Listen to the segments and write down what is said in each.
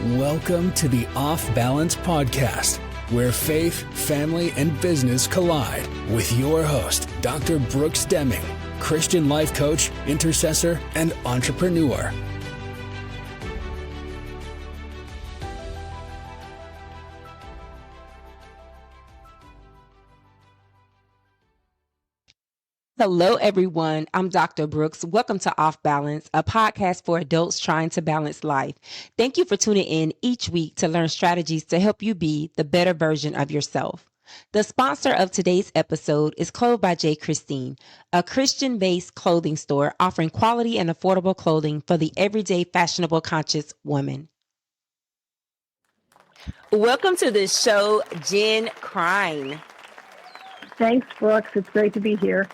Welcome to the Off Balance Podcast, where faith, family, and business collide with your host, Dr. Brooks Deming, Christian life coach, intercessor, and entrepreneur. Hello, everyone. I'm Dr. Brooks. Welcome to Off Balance, a podcast for adults trying to balance life. Thank you for tuning in each week to learn strategies to help you be the better version of yourself. The sponsor of today's episode is Clothed by Jen Krein, a Christian-based clothing store offering quality and affordable clothing for the everyday fashionable conscious woman. Welcome to the show, Jen Krein. Thanks, Brooks. It's great to be here.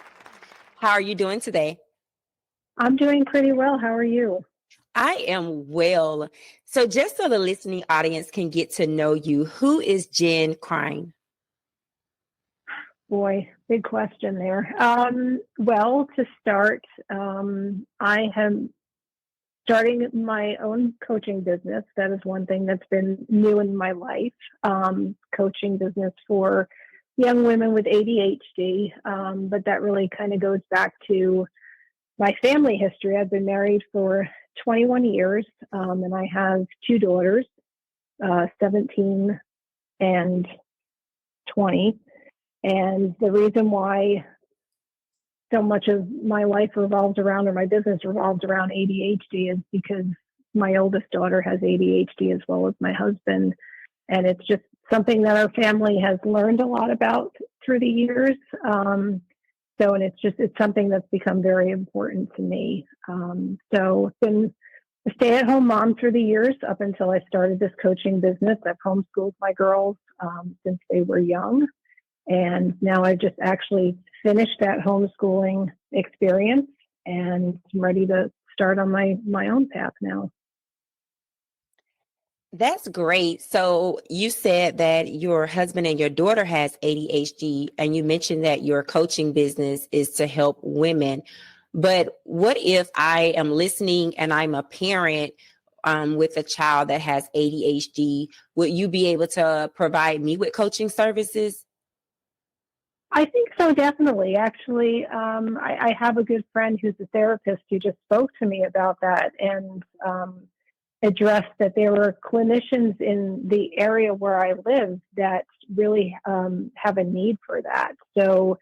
How are you doing today? I'm doing pretty well. How are you? I am well. So just so the listening audience can get to know you, who is Jen Krein? Boy, big question there. Well, to start, I am starting my own coaching business. That is one thing that's been new in my life. Coaching business for young women with ADHD, but that really kind of goes back to my family history. I've been married for 21 years, and I have two daughters, 17 and 20. And the reason why so much of my life revolves around, or my business revolves around ADHD, is because my oldest daughter has ADHD as well as my husband. And it's just something that our family has learned a lot about through the years. And it's something that's become very important to me. So I've been a stay-at-home mom through the years up until I started this coaching business. I've homeschooled my girls since they were young. And now I've just actually finished that homeschooling experience, and I'm ready to start on my own path now. That's great. So you said that your husband and your daughter has ADHD, and you mentioned that your coaching business is to help women. But what if I am listening and I'm a parent with a child that has ADHD? Would you be able to provide me with coaching services? I think so, definitely. Actually, I have a good friend who's a therapist who just spoke to me about that and addressed that there were clinicians in the area where I live that really have a need for that. So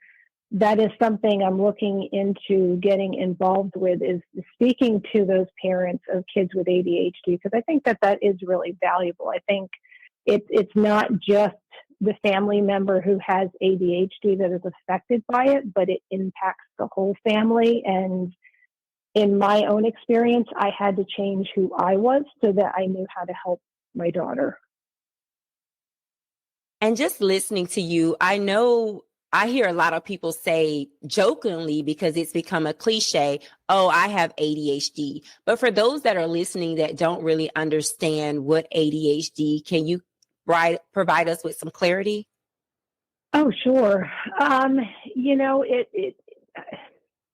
that is something I'm looking into getting involved with, is speaking to those parents of kids with ADHD, because I think that is really valuable. I think it's not just the family member who has ADHD that is affected by it, but it impacts the whole family. And in my own experience, I had to change who I was so that I knew how to help my daughter. And just listening to you, I know I hear a lot of people say jokingly, because it's become a cliche, oh, I have ADHD. But for those that are listening that don't really understand what ADHD, can you provide us with some clarity? Oh, sure.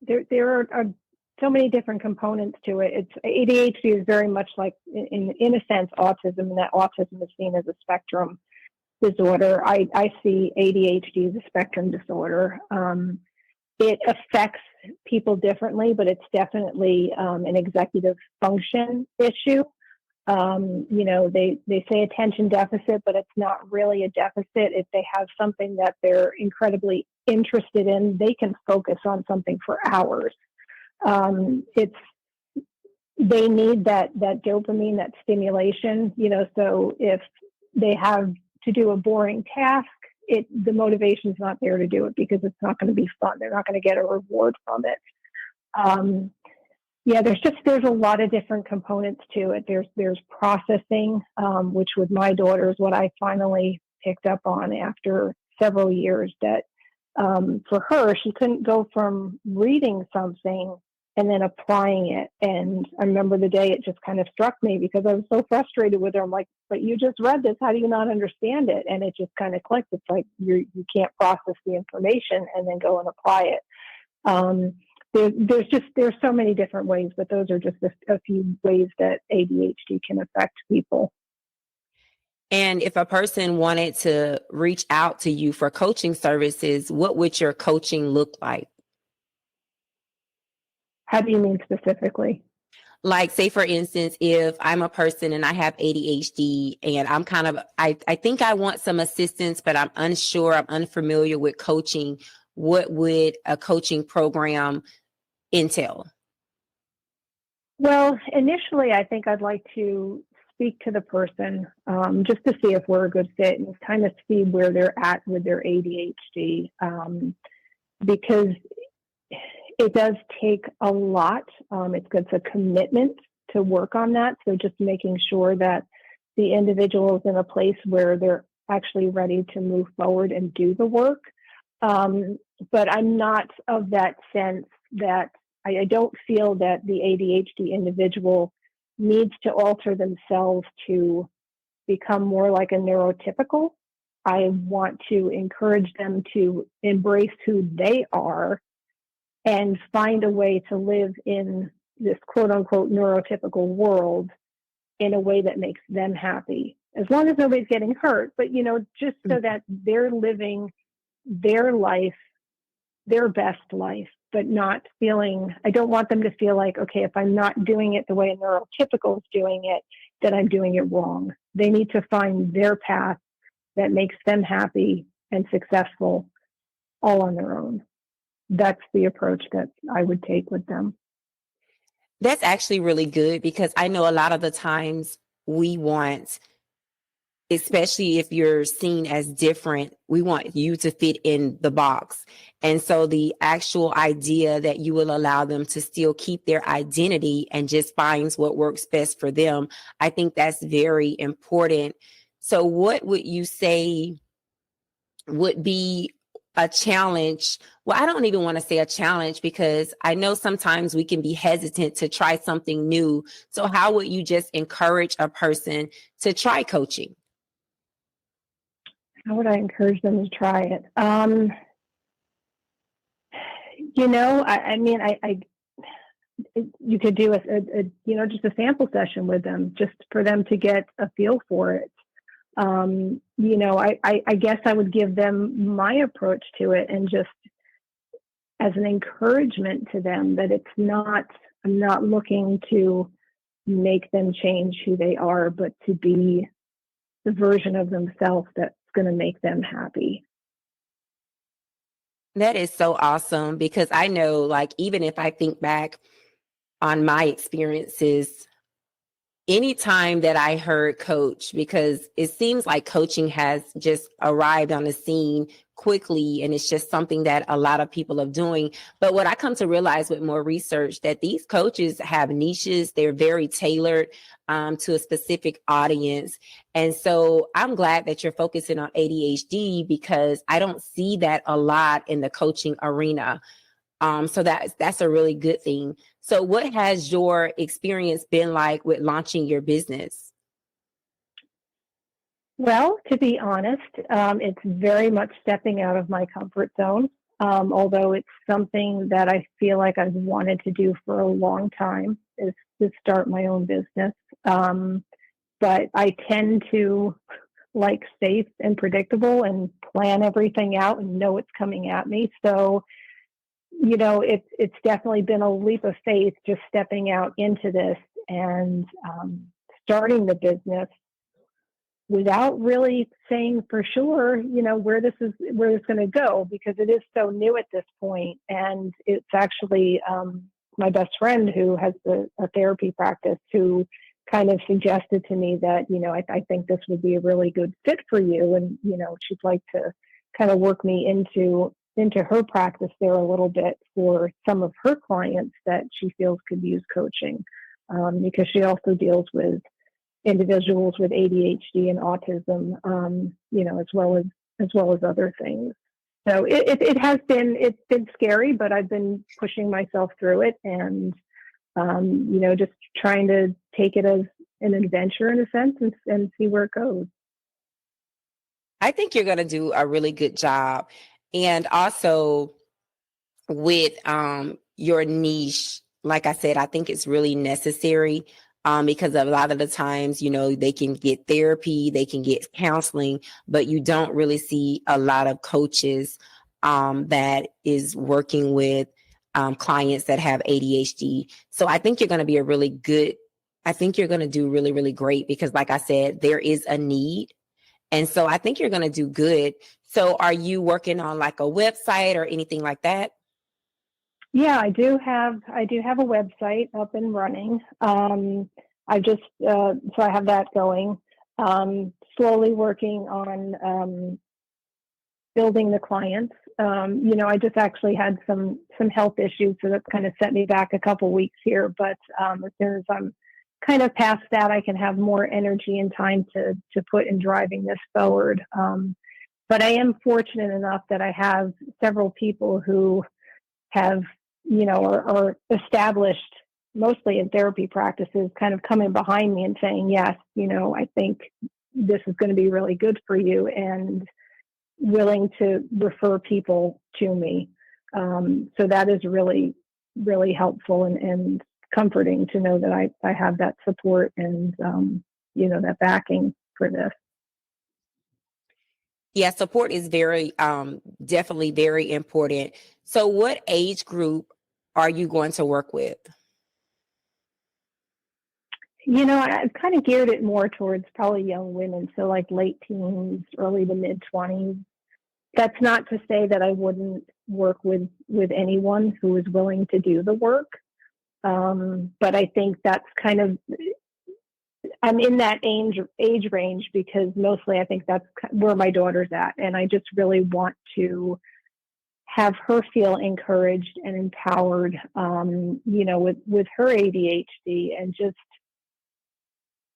There are so many different components to it. ADHD is very much like, in a sense, autism, and that autism is seen as a spectrum disorder. I see ADHD as a spectrum disorder. It affects people differently, but it's definitely an executive function issue. They say attention deficit, but it's not really a deficit. If they have something that they're incredibly interested in, they can focus on something for hours. They need that dopamine, that stimulation, so if they have to do a boring task, the motivation's not there to do it because it's not going to be fun. They're not going to get a reward from it. There's a lot of different components to it. There's processing, which with my daughter is what I finally picked up on after several years, that for her, she couldn't go from reading something and then applying it. And I remember the day it just kind of struck me, because I was so frustrated with her. I'm like, but you just read this. How do you not understand it? And it just kind of clicked. It's like you can't process the information and then go and apply it. There's so many different ways, but those are just a few ways that ADHD can affect people. And if a person wanted to reach out to you for coaching services, what would your coaching look like? How do you mean specifically? Like, say, for instance, if I'm a person and I have ADHD and I think I want some assistance, but I'm unsure, I'm unfamiliar with coaching, what would a coaching program entail? Well, initially, I think I'd like to speak to the person just to see if we're a good fit and kind of see where they're at with their ADHD, because it does take a lot. It's a commitment to work on that. So just making sure that the individual is in a place where they're actually ready to move forward and do the work. But I'm not of that sense that I don't feel that the ADHD individual needs to alter themselves to become more like a neurotypical. I want to encourage them to embrace who they are and find a way to live in this quote unquote neurotypical world in a way that makes them happy, as long as nobody's getting hurt, but just so that they're living their life, their best life, but not feeling, I don't want them to feel like, okay, if I'm not doing it the way a neurotypical is doing it, then I'm doing it wrong. They need to find their path that makes them happy and successful all on their own. That's the approach that I would take with them. That's actually really good, because I know a lot of the times we want, especially if you're seen as different, we want you to fit in the box. And so the actual idea that you will allow them to still keep their identity and just finds what works best for them, I think that's very important. So what would you say would be a challenge? Well, I don't even want to say a challenge, because I know sometimes we can be hesitant to try something new. So how would you just encourage a person to try coaching? How would I encourage them to try it? You could do just a sample session with them, just for them to get a feel for it. I guess I would give them my approach to it, and just as an encouragement to them that I'm not looking to make them change who they are, but to be the version of themselves that's going to make them happy. That is so awesome, because I know, like, even if I think back on my experiences, anytime that I heard coach, because it seems like coaching has just arrived on the scene quickly, and it's just something that a lot of people are doing. But what I come to realize with more research, that these coaches have niches. They're very tailored to a specific audience. And so I'm glad that you're focusing on ADHD, because I don't see that a lot in the coaching arena. So that's a really good thing. So what has your experience been like with launching your business? Well, to be honest, it's very much stepping out of my comfort zone, although it's something that I feel like I've wanted to do for a long time, is to start my own business. But I tend to like safe and predictable and plan everything out and know it's coming at me. So, it's definitely been a leap of faith, just stepping out into this and starting the business without really saying for sure, where this is going to go, because it is so new at this point. And it's actually my best friend, who has a therapy practice, who kind of suggested to me that, I think this would be a really good fit for you. And, she'd like to kind of work me into her practice there a little bit for some of her clients that she feels could use coaching, because she also deals with individuals with ADHD and autism, as well as other things. So it's been scary, but I've been pushing myself through it, and just trying to take it as an adventure in a sense, and see where it goes. I think you're going to do a really good job. And also with your niche, like I said, I think it's really necessary. because a lot of the times, they can get therapy, they can get counseling, but you don't really see a lot of coaches that is working with clients that have ADHD. So I think you're going to be I think you're going to do really, really great because like I said, there is a need. And so I think you're going to do good. So are you working on like a website or anything like that? Yeah, I do have a website up and running. So I have that going. Slowly working on building the clients. I just actually had some health issues, so that's kind of set me back a couple weeks here. But as soon as I'm kind of past that, I can have more energy and time to put in driving this forward. But I am fortunate enough that I have several people who have, are established mostly in therapy practices, kind of coming behind me and saying, yes, I think this is going to be really good for you, and willing to refer people to me. So that is really, really helpful and comforting to know that I have that support and, that backing for this. Yeah, support is very, definitely very important. So what age group are you going to work with? I've kind of geared it more towards probably young women. So like late teens, early to mid 20s. That's not to say that I wouldn't work with anyone who is willing to do the work. But I think that's kind of, I'm in that age range because mostly I think that's where my daughter's at. And I just really want to have her feel encouraged and empowered, with her ADHD, and just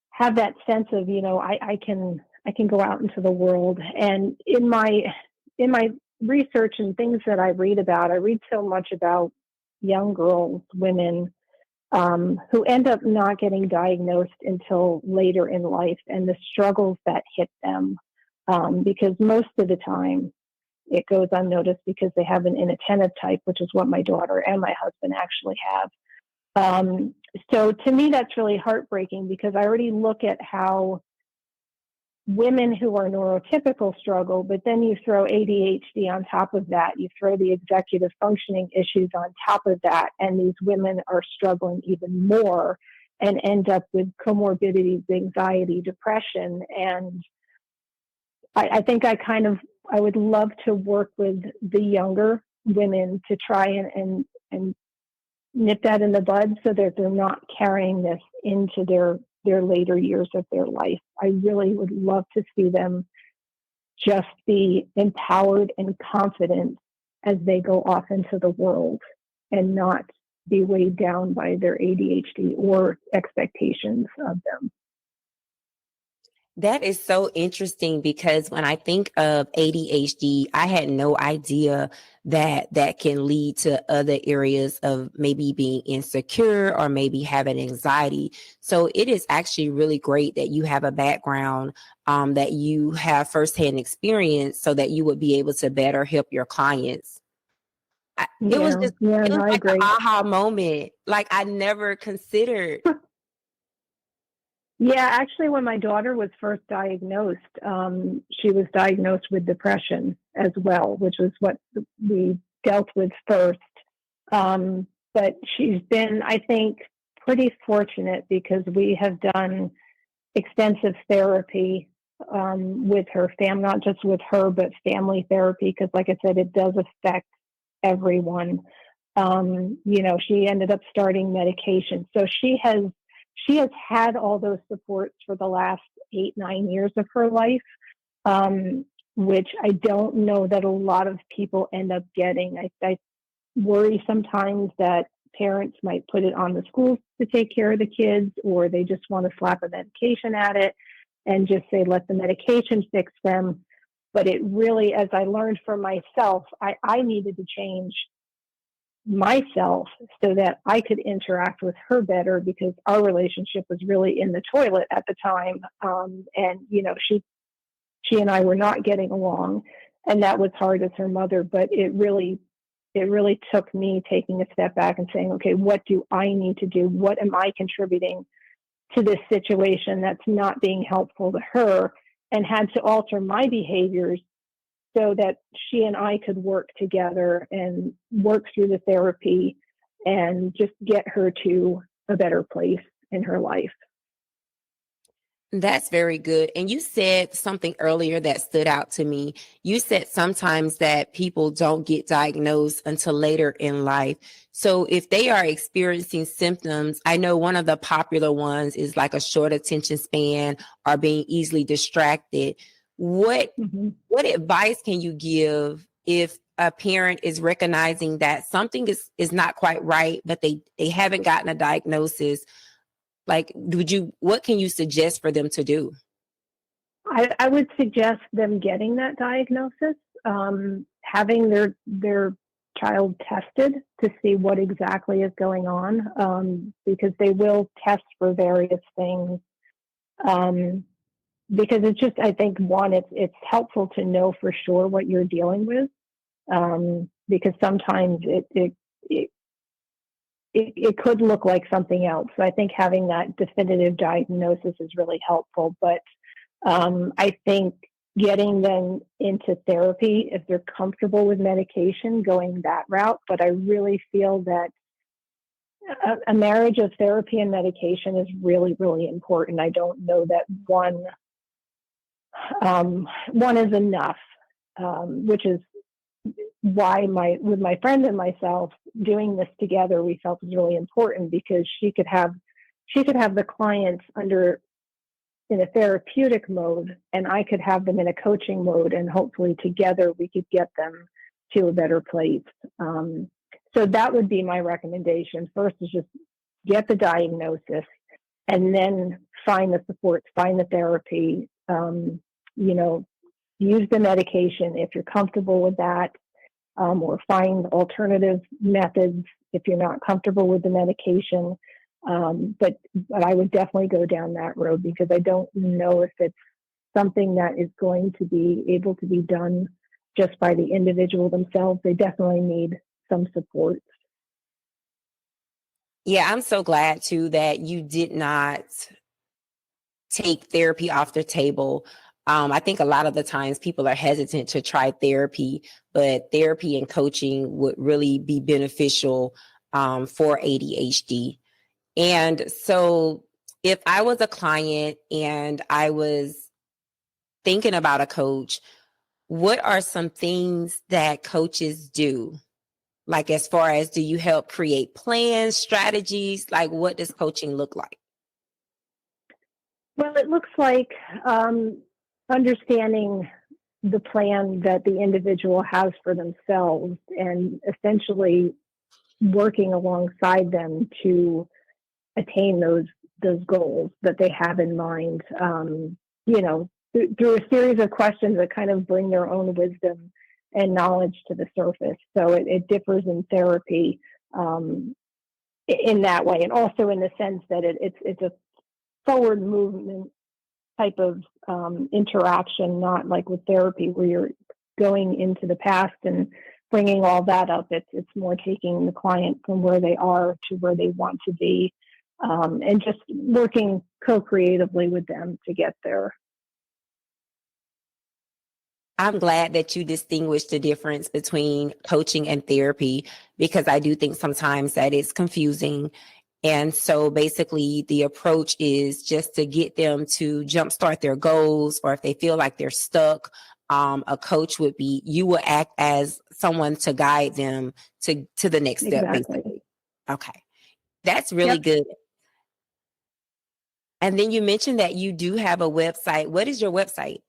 have that sense of, I can go out into the world. And in my research and things that I read about, I read so much about young girls, women, who end up not getting diagnosed until later in life, and the struggles that hit them, because most of the time it goes unnoticed because they have an inattentive type, which is what my daughter and my husband actually have. So to me, that's really heartbreaking because I already look at how women who are neurotypical struggle, but then you throw ADHD on top of that, you throw the executive functioning issues on top of that, and these women are struggling even more and end up with comorbidities, anxiety, depression. And I think I would love to work with the younger women to try and nip that in the bud so that they're not carrying this into their later years of their life. I really would love to see them just be empowered and confident as they go off into the world and not be weighed down by their ADHD or expectations of them. That is so interesting because when I think of ADHD, I had no idea that can lead to other areas of maybe being insecure or maybe having anxiety. So it is actually really great that you have a background, that you have firsthand experience so that you would be able to better help your clients. It was like agree. an aha moment. Like I never considered. Yeah, actually, when my daughter was first diagnosed, she was diagnosed with depression as well, which was what we dealt with first. But she's been, I think, pretty fortunate because we have done extensive therapy with her family, not just with her, but family therapy, because like I said, it does affect everyone. She ended up starting medication. So she has had all those supports for the last 8-9 years of her life, which I don't know that a lot of people end up getting. I worry sometimes that parents might put it on the schools to take care of the kids, or they just want to slap a medication at it and just say, let the medication fix them. But it really, as I learned for myself, I needed to change myself so that I could interact with her better, because our relationship was really in the toilet at the time. And she and I were not getting along, and that was hard as her mother, but it really took me taking a step back and saying, okay, what do I need to do? What am I contributing to this situation that's not being helpful to her, and had to alter my behaviors so that she and I could work together and work through the therapy and just get her to a better place in her life. That's very good. And you said something earlier that stood out to me. You said sometimes that people don't get diagnosed until later in life. So if they are experiencing symptoms, I know one of the popular ones is like a short attention span or being easily distracted. What advice can you give if a parent is recognizing that something is not quite right, but they haven't gotten a diagnosis? Like, what can you suggest for them to do? I would suggest them getting that diagnosis, having their child tested to see what exactly is going on, because they will test for various things. Because it's just, I think, one, it's helpful to know for sure what you're dealing with, because sometimes it could look like something else. So I think having that definitive diagnosis is really helpful. But I think getting them into therapy, if they're comfortable with medication, going that route. But I really feel that a marriage of therapy and medication is really, really important. I don't know that one is enough, which is why with my friend and myself doing this together, we felt was really important, because she could have the clients in a therapeutic mode, and I could have them in a coaching mode, and hopefully together we could get them to a better place. So that would be my recommendation. First is just get the diagnosis, and then find the supports, find the therapy, use the medication if you're comfortable with that, or find alternative methods if you're not comfortable with the medication. But I would definitely go down that road, because I don't know if it's something that is going to be able to be done just by the individual themselves. They definitely need some support. Yeah, I'm so glad too that you did not take therapy off the table. I think a lot of the times people are hesitant to try therapy, but therapy and coaching would really be beneficial for ADHD. And so if I was a client and I was thinking about a coach, what are some things that coaches do? Like, as far as, do you help create plans, strategies? Like, what does coaching look like? Well, it looks like understanding the plan that the individual has for themselves, and essentially working alongside them to attain those goals that they have in mind. Through a series of questions that kind of bring their own wisdom and knowledge to the surface. So it differs in therapy in that way, and also in the sense that it's a forward movement type of interaction, not like with therapy where you're going into the past and bringing all that up. It's more taking the client from where they are to where they want to be, and just working co-creatively with them to get there. I'm glad that you distinguish the difference between coaching and therapy, because I do think sometimes that it's confusing. And so basically the approach is just to get them to jumpstart their goals, or if they feel like they're stuck, a coach you will act as someone to guide them to the next step, Exactly. basically. Okay. That's really good. And then you mentioned that you do have a website. What is your website?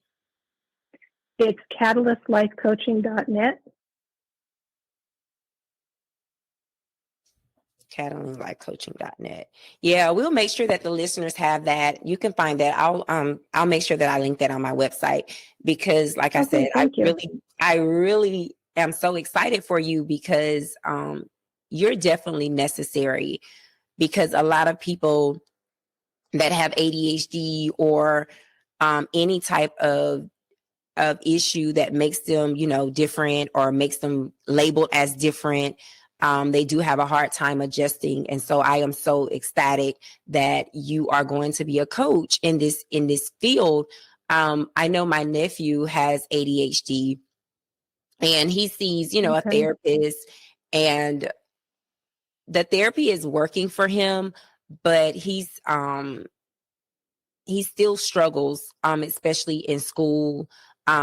It's catalystlifecoaching.net. catalystlifecoaching.net. Yeah, we'll make sure that the listeners have that. You can find that. I'll make sure that I link that on my website, because like I said, I really am so excited for you, because you're definitely necessary, because a lot of people that have ADHD or any type of issue that makes them, different, or makes them labeled as different, They do have a hard time adjusting. And so I am so ecstatic that you are going to be a coach in this field. I know my nephew has ADHD, and he sees, a Okay. therapist, and the therapy is working for him, but he still struggles, especially in school.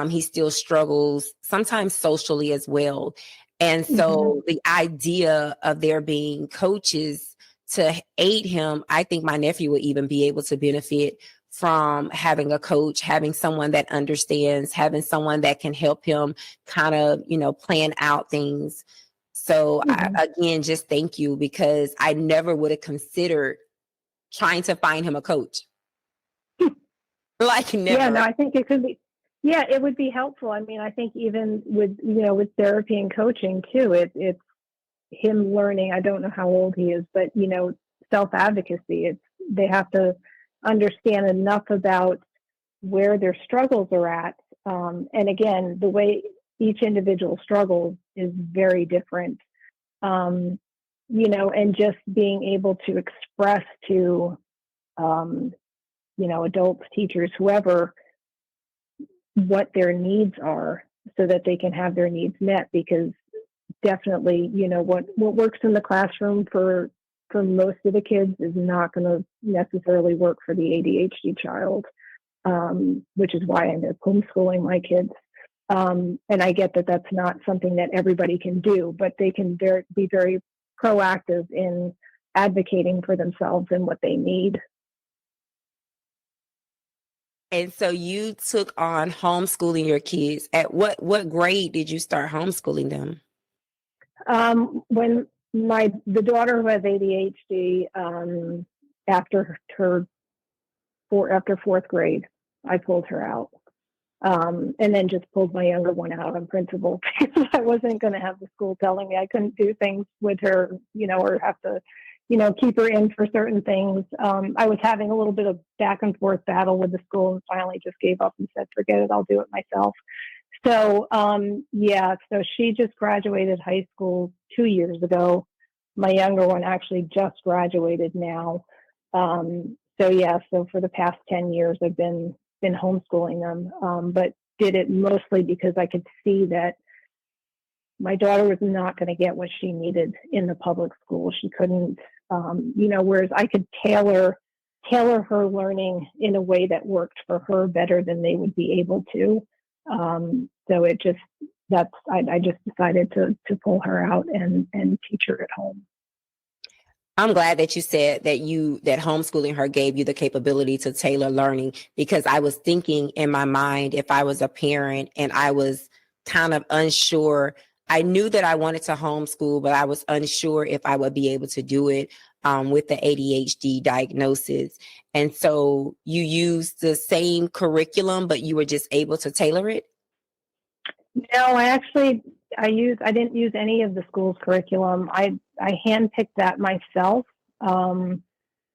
He still struggles sometimes socially as well. And so the idea of there being coaches to aid him, I think my nephew would even be able to benefit from having a coach, having someone that understands, having someone that can help him kind of, plan out things. So again, just thank you, because I never would have considered trying to find him a coach. Like never. Yeah, no, I think it could be. Yeah, it would be helpful. I mean, I think even with with therapy and coaching too, it's him learning. I don't know how old he is, but self advocacy. They have to understand enough about where their struggles are at. And again, the way each individual struggles is very different. And just being able to express to adults, teachers, whoever, what their needs are so that they can have their needs met. Because definitely, what works in the classroom for most of the kids is not going to necessarily work for the ADHD child, which is why I'm homeschooling my kids. And I get that that's not something that everybody can do, but they can be very proactive in advocating for themselves and what they need. And so you took on homeschooling your kids. At what grade did you start homeschooling them? When the daughter who has ADHD, after fourth grade, I pulled her out, and then just pulled my younger one out on principle, because I wasn't going to have the school telling me I couldn't do things with her, or have to, keep her in for certain things. I was having a little bit of back and forth battle with the school, and finally just gave up and said, forget it, I'll do it myself. So, so she just graduated high school 2 years ago. My younger one actually just graduated now. So for the past 10 years, I've been homeschooling them, but did it mostly because I could see that my daughter was not going to get what she needed in the public school. She couldn't, whereas I could tailor her learning in a way that worked for her better than they would be able to. So I just decided to pull her out and teach her at home. I'm glad that you said that homeschooling her gave you the capability to tailor learning, because I was thinking in my mind, if I was a parent and I was kind of unsure, I knew that I wanted to homeschool, but I was unsure if I would be able to do it with the ADHD diagnosis. And so you used the same curriculum, but you were just able to tailor it? No, I didn't use any of the school's curriculum. I handpicked that myself.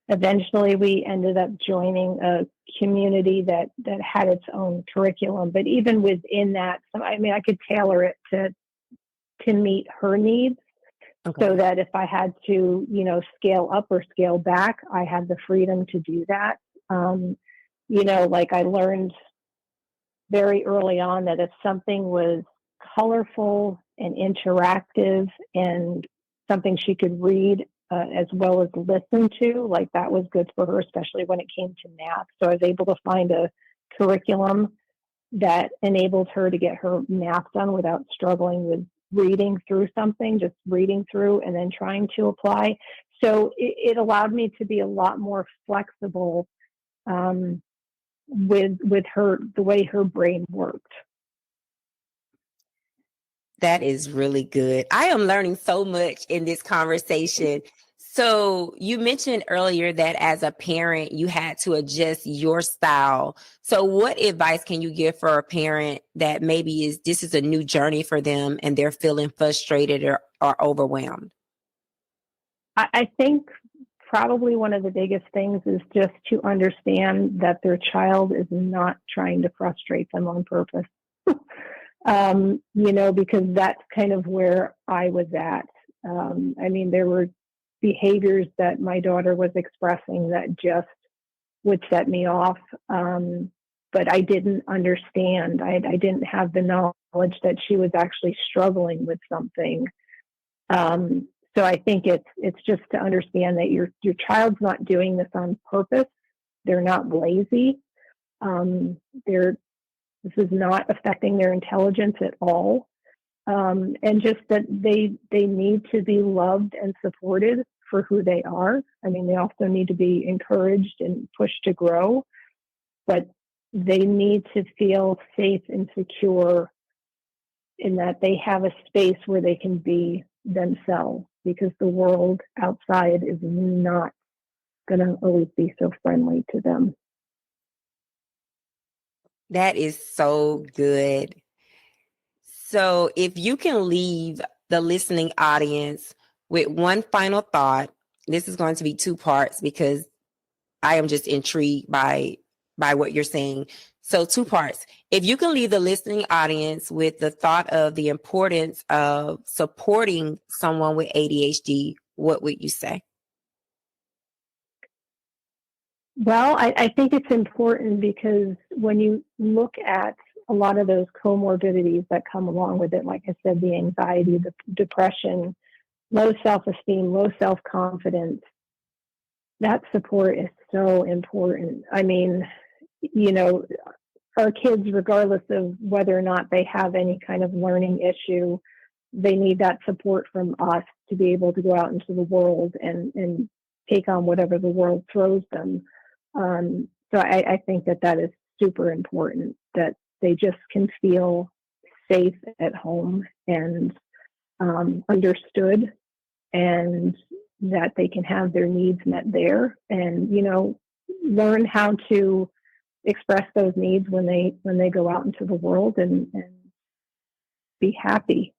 Eventually we ended up joining a community that had its own curriculum, but even within that, I could tailor it to meet her needs. Okay. So that if I had to, scale up or scale back, I had the freedom to do that. Like I learned very early on that if something was colorful and interactive and something she could read as well as listen to, like that was good for her, especially when it came to math. So I was able to find a curriculum that enabled her to get her math done without struggling with reading through something, just reading through and then trying to apply. So it allowed me to be a lot more flexible with her, the way her brain worked. That is really good. I am learning so much in this conversation. So you mentioned earlier that as a parent, you had to adjust your style. So what advice can you give for a parent that maybe this is a new journey for them and they're feeling frustrated or overwhelmed? I think probably one of the biggest things is just to understand that their child is not trying to frustrate them on purpose. Because that's kind of where I was at. I mean, there were behaviors that my daughter was expressing that just would set me off. But I didn't understand. I didn't have the knowledge that she was actually struggling with something. So I think it's just to understand that your child's not doing this on purpose. They're not lazy. This is not affecting their intelligence at all. And just that they need to be loved and supported for who they are. I mean, they also need to be encouraged and pushed to grow, but they need to feel safe and secure in that they have a space where they can be themselves, because the world outside is not going to always be so friendly to them. That is so good. So if you can leave the listening audience with one final thought, this is going to be 2 parts because I am just intrigued by what you're saying. So 2 parts. If you can leave the listening audience with the thought of the importance of supporting someone with ADHD, what would you say? Well, I think it's important because when you look at a lot of those comorbidities that come along with it, like I said, the anxiety, the depression, low self-esteem, low self-confidence, that support is so important. I mean, you know, our kids, regardless of whether or not they have any kind of learning issue, they need that support from us to be able to go out into the world and take on whatever the world throws them. So I think that is super important, that they just can feel safe at home and understood, and that they can have their needs met there, and, you know, learn how to express those needs when they go out into the world and be happy.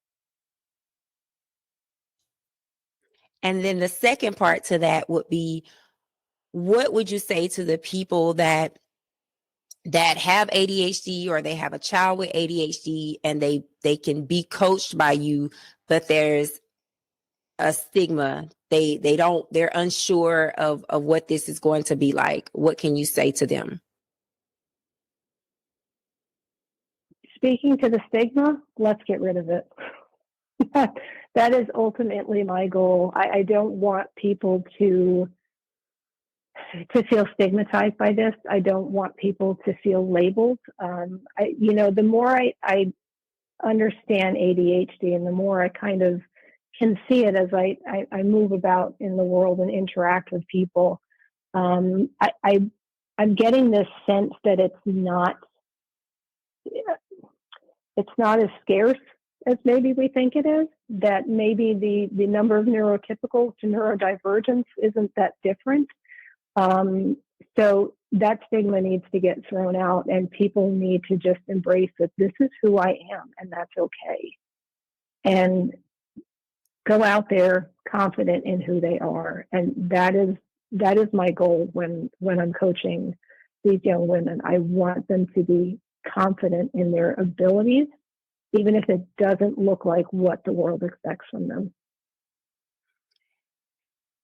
And then the second part to that would be, what would you say to the people that have ADHD, or they have a child with ADHD and they can be coached by you, but there's a stigma. They're unsure of what this is going to be like. What can you say to them? Speaking to the stigma, let's get rid of it. That is ultimately my goal. I don't want people to feel stigmatized by this. I don't want people to feel labeled. The more I understand ADHD, and the more I kind of can see it as I move about in the world and interact with people, I'm getting this sense that it's not as scarce as maybe we think it is, that maybe the number of neurotypicals to neurodivergence isn't that different. So that stigma needs to get thrown out, and people need to just embrace that this is who I am, and that's okay. And go out there confident in who they are. And that is my goal when I'm coaching these young women. I want them to be confident in their abilities, even if it doesn't look like what the world expects from them.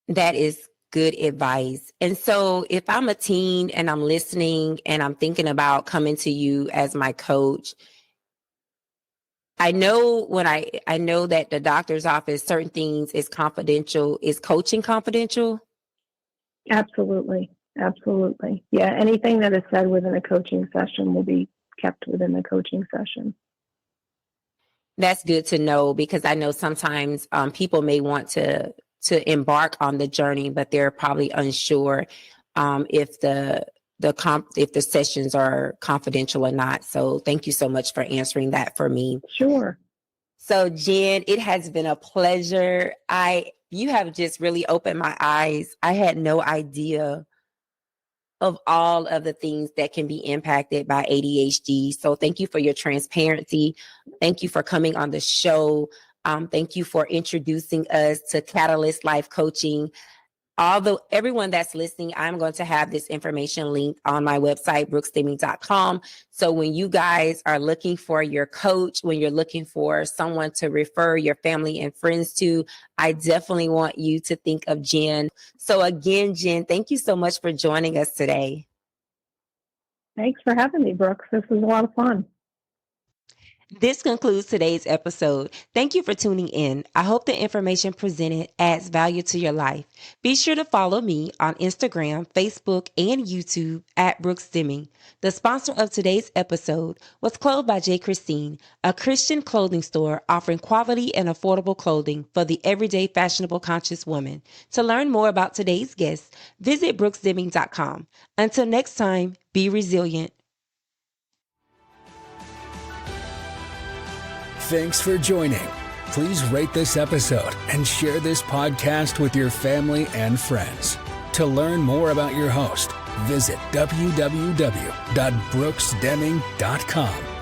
That is good advice. And so if I'm a teen and I'm listening and I'm thinking about coming to you as my coach, I know I know that the doctor's office, certain things is confidential. Is coaching confidential? Absolutely. Absolutely. Yeah. Anything that is said within a coaching session will be kept within the coaching session. That's good to know, because I know sometimes people may want to embark on the journey, but they're probably unsure if the sessions are confidential or not. So thank you so much for answering that for me. Sure. So Jen, it has been a pleasure. You have just really opened my eyes. I had no idea of all of the things that can be impacted by ADHD. So thank you for your transparency. Thank you for coming on the show. Thank you for introducing us to Catalyst Life Coaching. Although everyone that's listening, I'm going to have this information linked on my website, brooksdeming.com. So when you guys are looking for your coach, when you're looking for someone to refer your family and friends to, I definitely want you to think of Jen. So again, Jen, thank you so much for joining us today. Thanks for having me, Brooks. This was a lot of fun. This concludes today's episode. Thank you for tuning in. I hope the information presented adds value to your life. Be sure to follow me on Instagram, Facebook, and YouTube at Brooks Deming. The sponsor of today's episode was Clothed by Jen Krein, a Christian clothing store offering quality and affordable clothing for the everyday fashionable conscious woman. To learn more about today's guest, visit brooksdeming.com. Until next time, be resilient. Thanks for joining. Please rate this episode and share this podcast with your family and friends. To learn more about your host, visit www.brooksdeming.com.